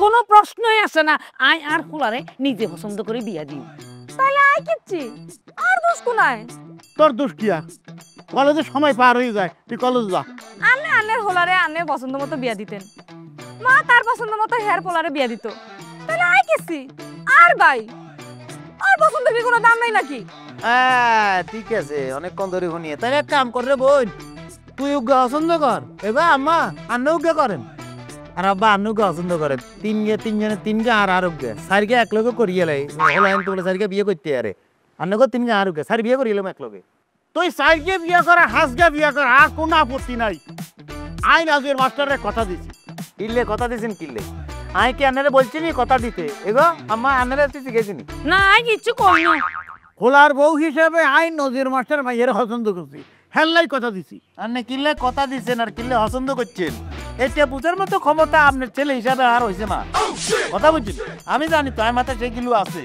কোনো প্রশ্নই আসে না আই আর ফুলারে নিজে পছন্দ করে বিয়া দিই তাহলে আই কিচ্ছি আর দোষ কোনায় তোর দোষ কিয়া কলেজে সময় পার হয়ে যায় তুই কলেজ যা আনে আনের হোলারে আনের পছন্দ মতো বিয়া দিতেন মা তার পছন্দ মতো হেয়ার পোলারে বিয়া দিত তাহলে আই কিচ্ছি আর ভাই আর পছন্দের কি কোনো দাম নাই নাকি ঠিক আছে অনেকক্ষণ ধরে শুনিয়ে তাহলে এক কাম কর রে বোন তুই উগ্র পছন্দ কর এবার আম্মা আন্না উগ্র করেন আর আব্বা আন্নু পছন্দ করেন তিনকে আর উগ্রে সারিকে এক লগে করিয়ে লাই হলো তো বলে সারিকে বিয়ে করতে আরে আন্নকে তিনকে আর উগ্রে সারি বিয়ে করিলাম এক লগে তুই সাইকে বিয়া কর হাসকে বিয়া কর আর কোনো আপত্তি নাই আই রাজুর মাস্টারের কথা দিছি কিল্লে কথা দিছেন কিল্লে আই কি আন্নারে বলছিনি কথা দিতে এগো আম্মা আন্নারে তুই শিখেছিনি না আই কিচ্ছু কই না খোলার বউ হিসেবে আই নজির মাস্টার মাইয়ের পছন্দ করছি হেল্লাই কথা দিছি আন্নে কিল্লে কথা দিছেন আর কিল্লে পছন্দ করছেন এটা বুঝার মতো ক্ষমতা আপনার ছেলে হিসাবে আর হইছে না কথা বুঝছেন আমি জানি তো আমার মাথায় সেই কিলো আছে